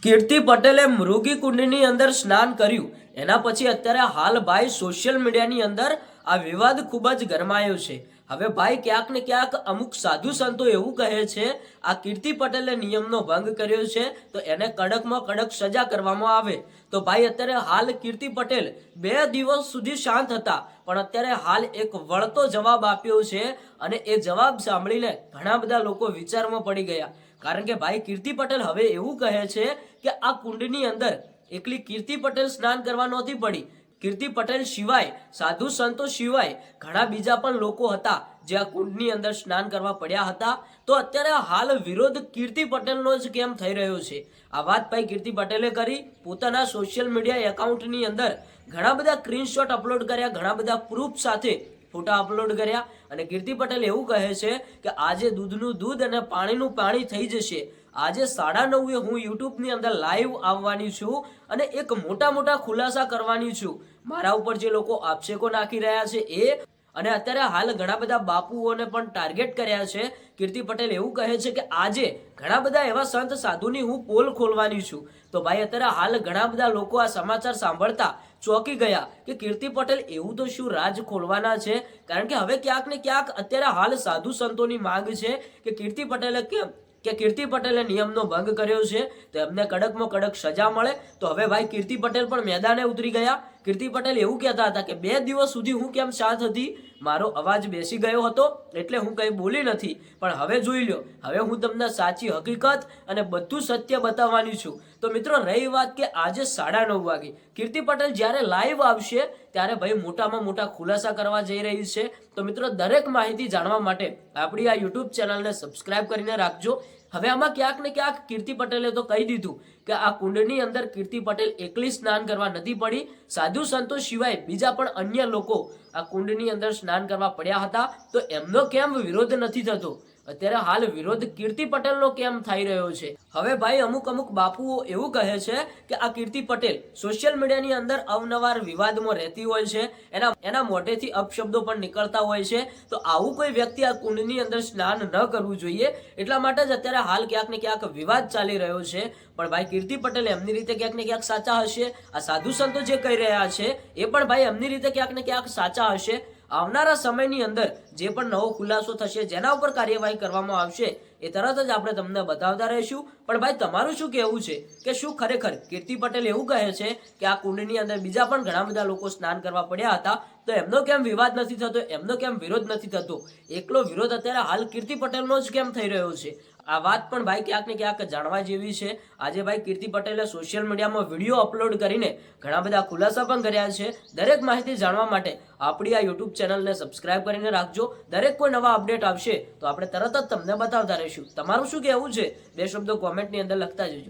કીર્તિ પટેલે મૃગી કુંડની અંદર સ્નાન કર્યું એના પછી અત્યારે હાલ ભાઈ સોશિયલ મીડિયાની અંદર આ વિવાદ ખૂબ જ ગરમાયો છે। હવે ભાઈ ક્યાંક ને ક્યાંક અમુક સાધુ સંતો એવું કહે છે આ કીર્તિ પટેલે નિયમનો ભંગ કર્યો છે તો એને કડકમાં કડક સજા કરવામાં આવે। તો ભાઈ અત્યારે હાલ કીર્તિ પટેલ 2 દિવસ સુધી શાંત હતા પણ અત્યારે હાલ એક વળતો જવાબ આપ્યો છે અને એ જવાબ સાંભળીને ઘણા બધા લોકો વિચારમાં પડી ગયા। કારણ કે ભાઈ કીર્તિ પટેલ હવે એવું કહે છે કે આ કુંડની અંદર એકલી કીર્તિ પટેલ સ્નાન કરવા નહોતી પડી, કીર્તિ પટેલ સિવાય સાધુ સંતો સિવાય ઘણા બીજા પણ લોકો હતા જે આ કુંડની અંદર સ્નાન કરવા પડ્યા હતા। તો અત્યારે હાલ વિરોધ કીર્તિ પટેલનો જ કેમ થઈ રહ્યો છે આ વાત ભાઈ કીર્તિ પટેલે કરી। પોતાના સોશિયલ મીડિયા એકાઉન્ટની અંદર ઘણા બધા સ્ક્રીનશોટ અપલોડ કર્યા, ઘણા બધા પ્રૂફ સાથે ફોટા અપલોડ કર્યા અને કીર્તિ પટેલ એવું કહે છે કે આજે દૂધનું દૂધ અને પાણીનું પાણી થઈ જશે। આજે 9:30 હું યુટ્યુબની અંદર લાઈવ આવવાની છું અને એક મોટા ખુલાસા કરવાની છું। મારા ઉપર જે લોકો આક્ષેપો નાખી રહ્યા છે એ અને અત્યારે હાલ ઘણા બધા બાપુઓને પણ ટાર્ગેટ કર્યા છે। કીર્તિ પટેલ એવું કહે છે કે આજે ઘણા બધા એવા સંત સાધુની હું પોલ ખોલવાની છું। તો ભાઈ અત્યારે હાલ ઘણા બધા લોકો આ સમાચાર સાંભળતા ચોંકી ગયા કે કીર્તિ પટેલ એવું તો શું રાજ ખોલવાના છે। કારણ કે હવે ક્યાંક ને ક્યાંક અત્યારે હાલ સાધુ સંતોની માંગ છે કે કીર્તિ પટેલે કીર્તિ પટેલે નિયમનો ભંગ કર્યો છે તો એમને કડકમાં કડક સજા મળે। તો હવે ભાઈ કીર્તિ પટેલ પણ મેદાને ઉતરી ગયા। કીર્તિ પટેલ એવું કહેતા હતા કે 2 દિવસ સુધી હું કેમ શાંત હતી, મારો અવાજ બેસી ગયો હતો એટલે હું કંઈ બોલી નથી, પણ હવે જોઈ લો, હવે હું તમને સાચી હકીકત અને બધું સત્ય બતાવવાની છું। તો મિત્રો રહી વાત કે આજે 9:30 વાગે કીર્તિ પટેલ જ્યારે લાઈવ આવશે ત્યારે ભાઈ મોટામાં મોટા ખુલાસા કરવા જઈ રહી છે। તો મિત્રો દરેક માહિતી જાણવા માટે આપણી આ યુટ્યુબ ચેનલને સબસ્ક્રાઇબ કરીને રાખજો। હવે આમાં ક્યાંક ને ક્યાંક કીર્તિ પટેલે તો કહી દીધું કે આ કુંડની અંદર કીર્તિ પટેલ એકલી સ્નાન કરવા નથી પડી, સાધુ સંતો સિવાય બીજા પણ અન્ય લોકો આ કુંડની અંદર સ્નાન કરવા પડ્યા હતા તો એમનો કેમ વિરોધ નથી થતો? અત્યારે હાલ વિરોધ કીર્તિ પટેલનો કેમ થઈ રહ્યો છે? હવે ભાઈ અમુક બાપુઓ એવું કહે છે કે આ કીર્તિ પટેલ સોશિયલ મીડિયાની અંદર અવનવાર વિવાદમાં રહેતી હોય છે, એના મોઢેથી અપશબ્દો પણ નીકળતા હોય છે। તો આવું કોઈ વ્યક્તિ આ કુંડની અંદર સ્નાન ન કરવું જોઈએ, એટલા માટે જ અત્યારે હાલ ક્યાંક ને ક્યાંક વિવાદ ચાલી રહ્યો છે। પણ ભાઈ કીર્તિ પટેલ એમની રીતે ક્યાંક ને ક્યાંક સાચા હશે, આ સાધુ સંતો જે કહી રહ્યા છે એ પણ ભાઈ એમની રીતે ક્યાંક ને ક્યાંક સાચા હશે। આવનારા સમયની અંદર જે પણ નવો ખુલાસો થશે, જેના ઉપર કાર્યવાહી કરવામાં આવશે એ તરત જ આપણે તમને બતાવતા રહીશું। પણ ભાઈ તમારું શું કહેવું છે કે શું ખરેખર કીર્તિ પટેલ એવું કહે છે કે આ કુંડની અંદર બીજા પણ ઘણા બધા લોકો સ્નાન કરવા પડ્યા હતા તો એમનો કેમ વિવાદ નથી થતો, એમનો કેમ વિરોધ નથી થતો? એકલો વિરોધ અત્યારે હાલ કીર્તિ પટેલનો જ કેમ થઈ રહ્યો છે? આ વાત પણ ભાઈ ક્યાંક ને ક્યાંક જાણવા જેવી છે। આજે ભાઈ કીર્તિ પટેલે સોશિયલ મીડિયામાં વિડીયો અપલોડ કરીને ઘણા બધા ખુલાસા પણ કર્યા છે। દરેક માહિતી જાણવા માટે આપણી આ યુટ્યુબ ચેનલને સબસ્ક્રાઇબ કરીને રાખજો। દરેક કોઈ નવા અપડેટ આવશે તો આપણે તરત જ તમને બતાવતા રહીશું। તમારું શું કહેવું છે 2 શબ્દો કોમેન્ટની અંદર લખતા જજો।